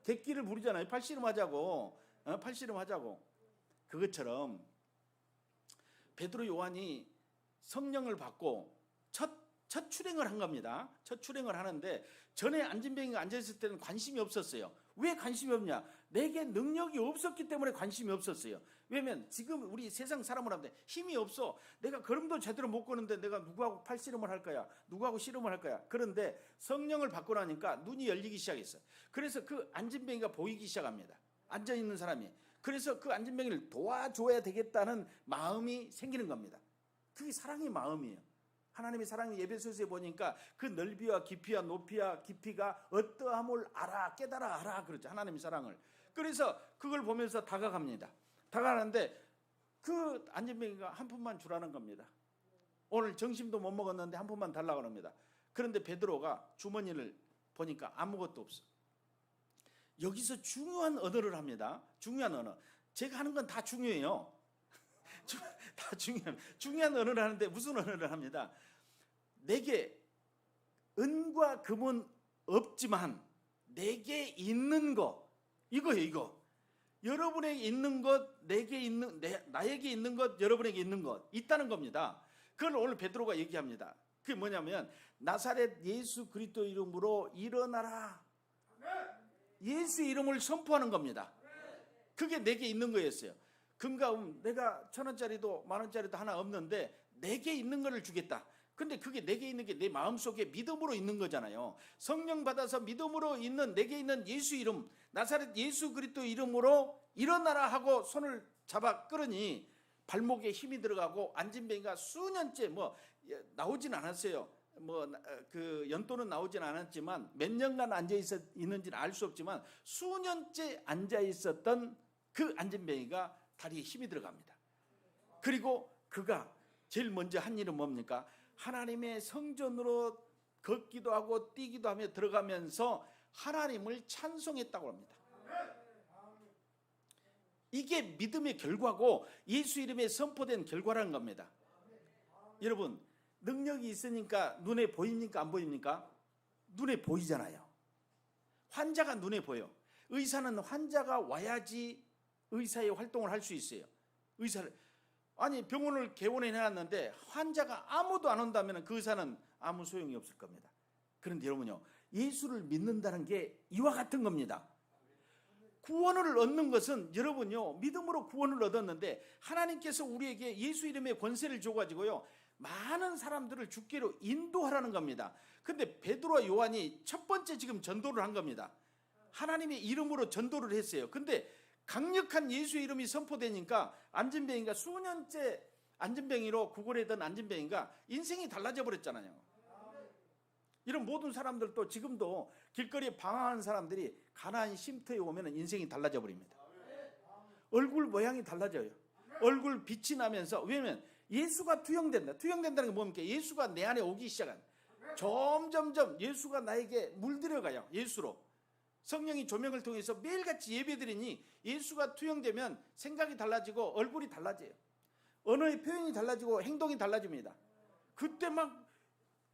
객기를 부리잖아요. 팔씨름하자고. 팔씨름하자고. 그것처럼 베드로 요한이 성령을 받고 첫 출행을 한 겁니다. 첫 출행을 하는데, 전에 안진뱅이가 앉아있을 때는 관심이 없었어요. 왜 관심이 없냐? 내게 능력이 없었기 때문에 관심이 없었어요. 왜냐면 지금 우리 세상 사람을 하는데 힘이 없어. 내가 걸음도 제대로 못 걷는데 내가 누구하고 팔씨름을 할 거야? 누구하고 씨름을 할 거야? 그런데 성령을 받고 나니까 눈이 열리기 시작했어요. 그래서 그 안진뱅이가 보이기 시작합니다. 앉아있는 사람이. 그래서 그 안진뱅이를 도와줘야 되겠다는 마음이 생기는 겁니다. 그게 사랑의 마음이에요. 하나님의 사랑이 에베소서에 보니까 그 넓이와 깊이와 높이와 깊이가 어떠함을 알아, 깨달아 알아, 그렇죠. 하나님의 사랑을. 그래서 그걸 보면서 다가갑니다. 다가가는데 그 안진뱅이가 한 푼만 주라는 겁니다. 오늘 점심도 못 먹었는데 한 푼만 달라고 합니다. 그런데 베드로가 주머니를 보니까 아무것도 없어. 여기서 중요한 언어를 합니다. 중요한 언어. 제가 하는 건 다 중요해요. 다 중요한 언어를 하는데 무슨 언어를 합니다. 내게 은과 금은 없지만 내게 있는 것, 이거예요. 이거. 여러분에게 있는 것, 나에게 있는 것, 여러분에게 있는 것 있다는 겁니다. 그걸 오늘 베드로가 얘기합니다. 그게 뭐냐면, 나사렛 예수 그리스도 이름으로 일어나라. 예수 이름을 선포하는 겁니다. 그게 내게 있는 거였어요. 금과 내가 1,000원짜리도 10,000원짜리도 하나 없는데 내게 있는 거를 주겠다. 근데 그게 내게 있는 게 내 마음속에 믿음으로 있는 거잖아요. 성령 받아서 믿음으로 있는 내게 있는 예수 이름, 나사렛 예수 그리스도 이름으로 일어나라 하고 손을 잡아 끌으니 발목에 힘이 들어가고 안진뱅이가 수년째 나오진 않았어요. 그 연도는 나오진 않았지만 몇 년간 앉아 있는지는 알 수 없지만 수년째 앉아 있었던 그 안진뱅이가 다리에 힘이 들어갑니다. 그리고 그가 제일 먼저 한 일은 뭡니까? 하나님의 성전으로 걷기도 하고 뛰기도 하며 들어가면서 하나님을 찬송했다고 합니다. 이게 믿음의 결과고 예수 이름에 선포된 결과라는 겁니다. 여러분, 능력이 있으니까 눈에 보입니까? 안 보입니까? 눈에 보이잖아요. 환자가 눈에 보여. 의사는 환자가 와야지 의사의 활동을 할 수 있어요. 병원을 개원해 놨는데 환자가 아무도 안 온다면 그 의사는 아무 소용이 없을 겁니다. 그런데 여러분요, 예수를 믿는다는 게 이와 같은 겁니다. 구원을 얻는 것은 여러분요, 믿음으로 구원을 얻었는데 하나님께서 우리에게 예수 이름의 권세를 줘가지고요, 많은 사람들을 주께로 인도하라는 겁니다. 근데 베드로와 요한이 첫 번째 지금 전도를 한 겁니다. 하나님의 이름으로 전도를 했어요. 근데 강력한 예수 이름이 선포되니까 안진뱅이가 수년째 안진뱅이로 구걸했던 안진뱅이가 인생이 달라져 버렸잖아요. 이런 모든 사람들도 지금도 길거리에 방황하는 사람들이 가나안 쉼터에 오면 인생이 달라져 버립니다. 얼굴 모양이 달라져요. 얼굴 빛이 나면서, 왜냐면 예수가 투영된다. 투영된다는 게 뭡니까? 예수가 내 안에 오기 시작한, 점점점 예수가 나에게 물들여가요. 예수로 성령이 조명을 통해서 매일같이 예배드리니 예수가 투영되면 생각이 달라지고 얼굴이 달라져요. 언어의 표현이 달라지고 행동이 달라집니다. 그때 막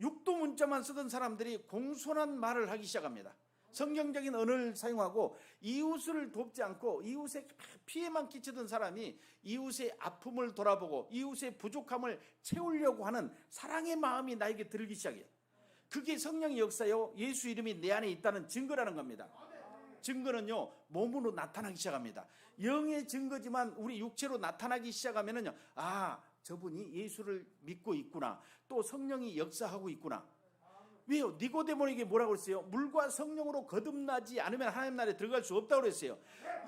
육도 문자만 쓰던 사람들이 공손한 말을 하기 시작합니다. 성경적인 언어를 사용하고 이웃을 돕지 않고 이웃의 피해만 끼치던 사람이 이웃의 아픔을 돌아보고 이웃의 부족함을 채우려고 하는 사랑의 마음이 나에게 들기 시작해요. 그게 성령의 역사요, 예수 이름이 내 안에 있다는 증거라는 겁니다. 증거는요, 몸으로 나타나기 시작합니다. 영의 증거지만 우리 육체로 나타나기 시작하면은요, 저분이 예수를 믿고 있구나, 또 성령이 역사하고 있구나. 왜요? 니고데모에게 뭐라고 했어요? 물과 성령으로 거듭나지 않으면 하나님 나라에 들어갈 수 없다고 그랬어요.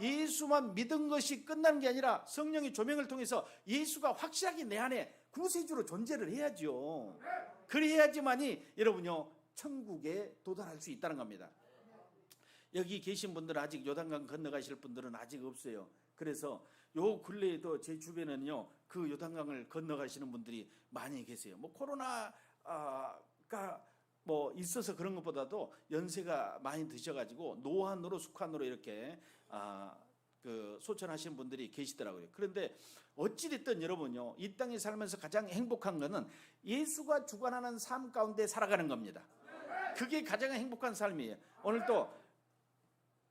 예수만 믿은 것이 끝나는 게 아니라 성령의 조명을 통해서 예수가 확실하게 내 안에 구세주로 존재를 해야죠. 그래야지만이 여러분요 천국에 도달할 수 있다는 겁니다. 여기 계신 분들은 아직 요단강 건너가실 분들은 아직 없어요. 그래서 요 근래에도 제 주변에는요 그 요단강을 건너가시는 분들이 많이 계세요. 뭐 코로나가 뭐 있어서 그런 것보다도 연세가 많이 드셔가지고 노환으로 숙환으로 이렇게 그 소천하시는 분들이 계시더라고요. 그런데 어찌됐든 여러분요 이 땅에 살면서 가장 행복한 것은 예수가 주관하는 삶 가운데 살아가는 겁니다. 그게 가장 행복한 삶이에요. 오늘 또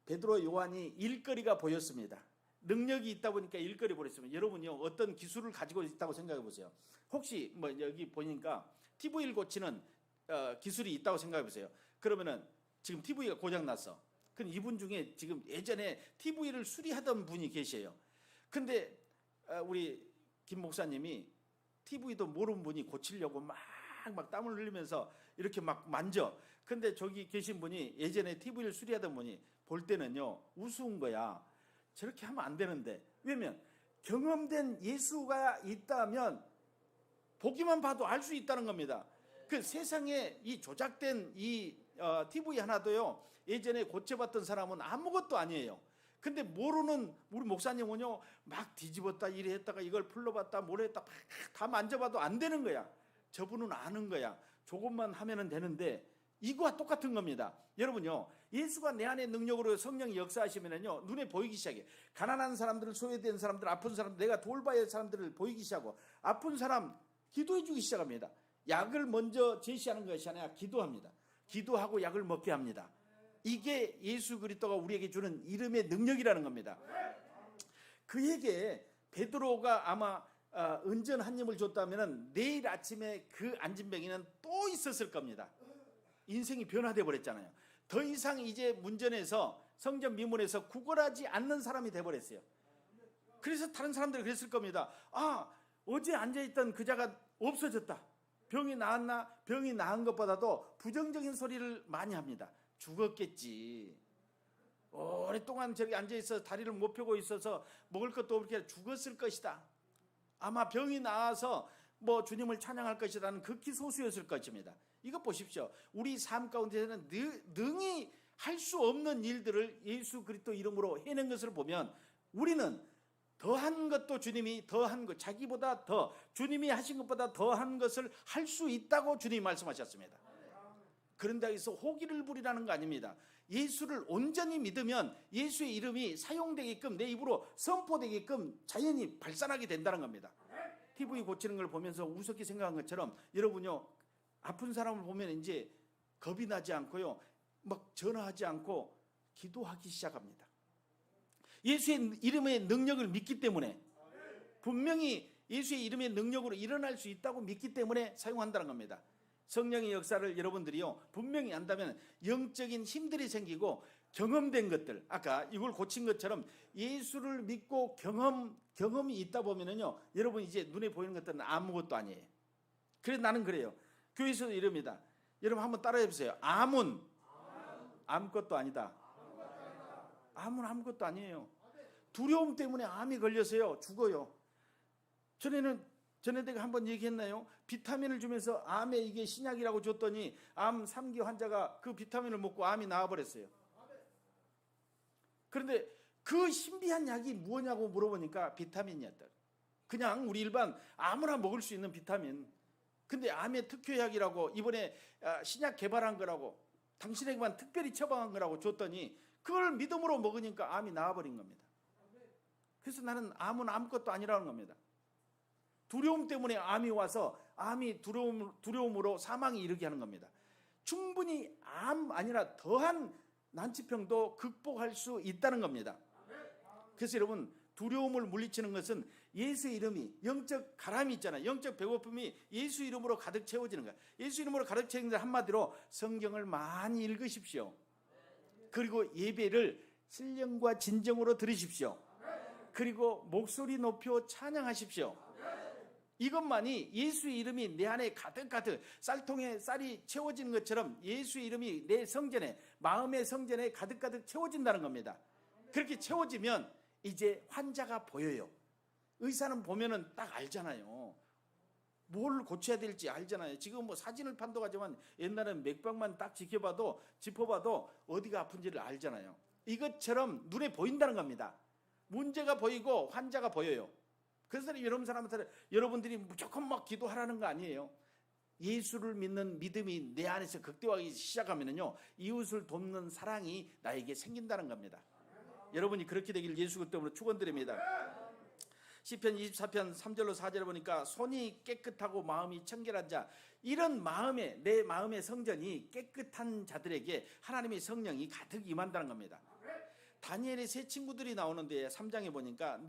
베드로 요한이 일거리가 보였습니다. 능력이 있다 보니까 일거리 보였습니다. 여러분요 어떤 기술을 가지고 있다고 생각해 보세요. 혹시 뭐 여기 보니까 TV를 고치는 기술이 있다고 생각해 보세요. 그러면은 지금 TV가 고장 났어. 그럼 이분 중에 지금 예전에 TV를 수리하던 분이 계셔요. 근데 우리 김 목사님이 TV도 모르는 분이 고치려고 막 땀을 흘리면서 이렇게 막 만져. 근데 저기 계신 분이 예전에 TV를 수리하던 분이 볼 때는요 우스운 거야. 저렇게 하면 안 되는데. 왜냐면 경험된 예수가 있다면 보기만 봐도 알 수 있다는 겁니다. 그 세상에 이 조작된 이 TV 하나도요 예전에 고쳐봤던 사람은 아무것도 아니에요. 근데 모르는 우리 목사님은요 막 뒤집었다 이래 했다가 이걸 풀러봤다 뭐래 했다 다 만져봐도 안 되는 거야. 저분은 아는 거야. 조금만 하면은 되는데 이거와 똑같은 겁니다. 여러분요 예수가 내 안에 능력으로 성령이 역사하시면은요 눈에 보이기 시작해. 가난한 사람들, 소외된 사람들, 아픈 사람들, 내가 돌봐야 할 사람들을 보이기 시작하고 아픈 사람 기도해 주기 시작합니다. 약을 먼저 제시하는 것이 아니라 기도합니다. 기도하고 약을 먹게 합니다. 이게 예수 그리스도가 우리에게 주는 이름의 능력이라는 겁니다. 그에게 베드로가 아마 은전 한 입을 줬다면 내일 아침에 그 안진뱅이는 또 있었을 겁니다. 인생이 변화돼 버렸잖아요. 더 이상 이제 문전에서 성전 미문에서 구걸하지 않는 사람이 돼버렸어요. 그래서 다른 사람들이 그랬을 겁니다. 어제 앉아있던 그자가 없어졌다. 병이 나았나? 병이 나은 것보다도 부정적인 소리를 많이 합니다. 죽었겠지. 오랫동안 저기 앉아있어 다리를 못 펴고 있어서 먹을 것도 없게 죽었을 것이다. 아마 병이 나아서 뭐 주님을 찬양할 것이라는 극히 소수였을 것입니다. 이거 보십시오. 우리 삶 가운데서는 능히 할 수 없는 일들을 예수 그리스도 이름으로 해낸 것을 보면 우리는 더한 것도 주님이 더한 것, 자기보다 더 주님이 하신 것보다 더한 것을 할 수 있다고 주님이 말씀하셨습니다. 그런데 여기서 호기를 부리라는 거 아닙니다. 예수를 온전히 믿으면 예수의 이름이 사용되게끔 내 입으로 선포되게끔 자연히 발산하게 된다는 겁니다. TV 고치는 걸 보면서 우습게 생각한 것처럼 여러분요 아픈 사람을 보면 이제 겁이 나지 않고요 막 전화하지 않고 기도하기 시작합니다. 예수의 이름의 능력을 믿기 때문에 분명히 예수의 이름의 능력으로 일어날 수 있다고 믿기 때문에 사용한다는 겁니다. 성령의 역사를 여러분들이요 분명히 안다면 영적인 힘들이 생기고 경험된 것들, 아까 이걸 고친 것처럼 예수를 믿고 경험이 있다 보면은요 여러분 이제 눈에 보이는 것들은 아무것도 아니에요. 그래서 나는 그래요. 교회에서도 이럽니다. 여러분 한번 따라해 보세요. 암은 아무것도 아니다. 암은 아무것도 아니에요. 두려움 때문에 암이 걸려서요 죽어요. 전에 내가 한번 얘기했나요? 비타민을 주면서 암에 이게 신약이라고 줬더니 암 3기 환자가 그 비타민을 먹고 암이 나와버렸어요. 그런데 그 신비한 약이 뭐냐고 물어보니까 비타민이었다. 그냥 우리 일반 아무나 먹을 수 있는 비타민. 근데 암의 특효약이라고 이번에 신약 개발한 거라고 당신에게만 특별히 처방한 거라고 줬더니 그걸 믿음으로 먹으니까 암이 나와버린 겁니다. 그래서 나는 암은 아무것도 아니라는 겁니다. 두려움 때문에 암이 와서 암이 두려움으로 사망이 이르게 하는 겁니다. 충분히 암 아니라 더한 난치병도 극복할 수 있다는 겁니다. 그래서 여러분 두려움을 물리치는 것은 예수의 이름이 영적 가람이 있잖아요. 영적 배고픔이 예수 이름으로 가득 채워지는 거예요. 예수 이름으로 가득 채워지는 것 한마디로 성경을 많이 읽으십시오. 그리고 예배를 신령과 진정으로 들으십시오. 그리고 목소리 높여 찬양하십시오. 이것만이 예수의 이름이 내 안에 가득가득 쌀통에 쌀이 채워지는 것처럼 예수의 이름이 내 성전에, 마음의 성전에 가득가득 채워진다는 겁니다. 그렇게 채워지면 이제 환자가 보여요. 의사는 보면은 딱 알잖아요. 뭘 고쳐야 될지 알잖아요. 지금 뭐 사진을 판독하지만 옛날엔 맥박만 딱 짚어봐도 어디가 아픈지를 알잖아요. 이것처럼 눈에 보인다는 겁니다. 문제가 보이고 환자가 보여요. 그래서 여러분들이 무조건 막 기도하라는 거 아니에요. 예수를 믿는 믿음이 내 안에서 극대화하기 시작하면요, 이웃을 돕는 사랑이 나에게 생긴다는 겁니다. 여러분이 그렇게 되길 예수 그리스도로 축원드립니다. 시편 24편 3절로 4절에 보니까 손이 깨끗하고 마음이 청결한 자, 이런 마음에, 내 마음의 성전이 깨끗한 자들에게 하나님의 성령이 가득 임한다는 겁니다. 다니엘의 세 친구들이 나오는데 3장에 보니까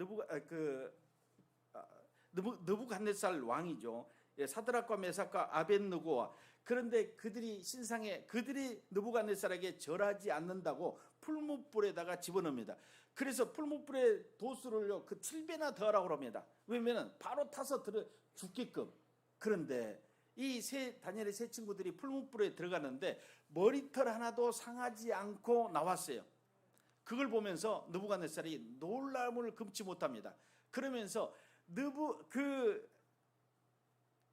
느부갓네살 왕이죠. 사드락과 메삭과 아벳느고와, 그런데 그들이 느부갓네살에게 절하지 않는다고 풀무불에다가 집어넣습니다. 그래서 풀무불에 도수를 그 7배나 더하라고 합니다. 왜냐면 바로 타서 죽게끔. 그런데 이 다니엘의 세 친구들이 풀무불에 들어갔는데 머리털 하나도 상하지 않고 나왔어요. 그걸 보면서 느부갓네살이 놀라움을 금치 못합니다. 그러면서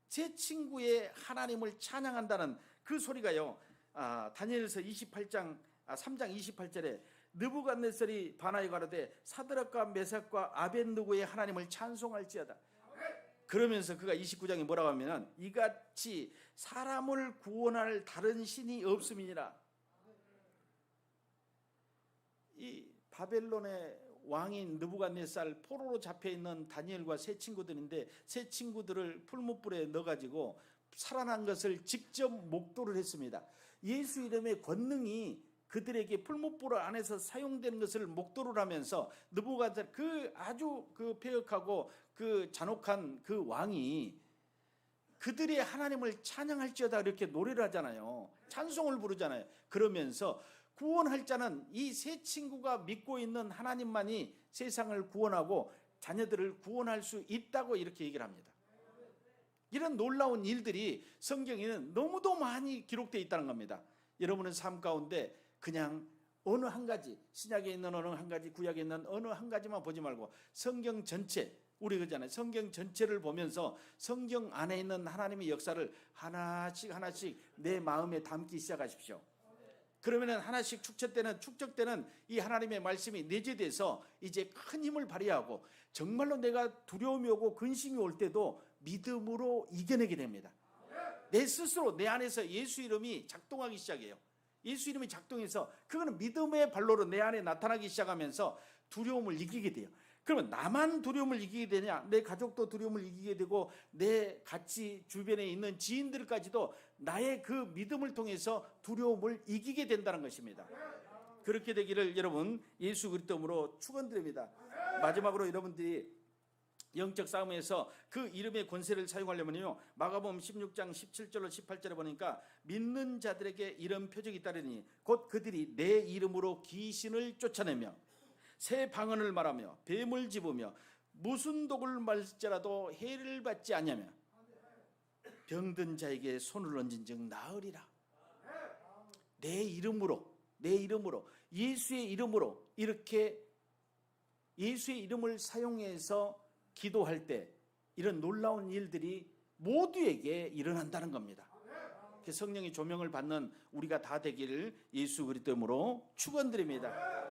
제 친구의 하나님을 찬양한다는 그 소리가요, 다니엘서 3장 28절에 느부갓네살이 반하여 가로되 사드락과 메삭과 아벳느고의 하나님을 찬송할지어다. 그러면서 그가 29장에 뭐라고 하면은 이같이 사람을 구원할 다른 신이 없음이니라. 이 바벨론의 왕인 느부갓네살, 포로로 잡혀있는 다니엘과 세 친구들인데, 세 친구들을 풀무불에 넣어가지고 살아난 것을 직접 목도를 했습니다. 예수 이름의 권능이 그들에게 풀무불 안에서 사용되는 것을 목도를 하면서 느부갓네살, 아주 폐역하고 잔혹한 그 왕이 그들의 하나님을 찬양할지어다 이렇게 노래를 하잖아요. 찬송을 부르잖아요. 그러면서 구원할 자는 이 세 친구가 믿고 있는 하나님만이 세상을 구원하고 자녀들을 구원할 수 있다고 이렇게 얘기를 합니다. 이런 놀라운 일들이 성경에는 너무도 많이 기록되어 있다는 겁니다. 여러분의 삶 가운데 그냥 어느 한 가지, 신약에 있는 어느 한 가지, 구약에 있는 어느 한 가지만 보지 말고 성경 전체, 우리 그러잖아요. 성경 전체를 보면서 성경 안에 있는 하나님의 역사를 하나씩 내 마음에 담기 시작하십시오. 그러면 하나씩 축적되는 이 하나님의 말씀이 내재돼서 이제 큰 힘을 발휘하고 정말로 내가 두려움이 오고 근심이 올 때도 믿음으로 이겨내게 됩니다. 내 스스로 내 안에서 예수 이름이 작동하기 시작해요. 예수 이름이 작동해서 그거는 믿음의 발로로 내 안에 나타나기 시작하면서 두려움을 이기게 돼요. 그러면 나만 두려움을 이기게 되냐? 내 가족도 두려움을 이기게 되고 내 같이 주변에 있는 지인들까지도 나의 그 믿음을 통해서 두려움을 이기게 된다는 것입니다. 그렇게 되기를 여러분 예수 그리스도로 축원드립니다. 마지막으로 여러분들이 영적 싸움에서 그 이름의 권세를 사용하려면요, 마가복음 16장 17절로 18절에 보니까 믿는 자들에게 이런 표적이 따르니 곧 그들이 내 이름으로 귀신을 쫓아내며 새 방언을 말하며 뱀을 집으며 무슨 독을 말지라도 해를 받지 아니하며 병든 자에게 손을 얹은즉 나으리라. 내 이름으로 예수의 이름으로 이렇게 예수의 이름을 사용해서 기도할 때 이런 놀라운 일들이 모두에게 일어난다는 겁니다. 성령의 조명을 받는 우리가 다 되기를 예수 그리스도 이름으로 축원드립니다.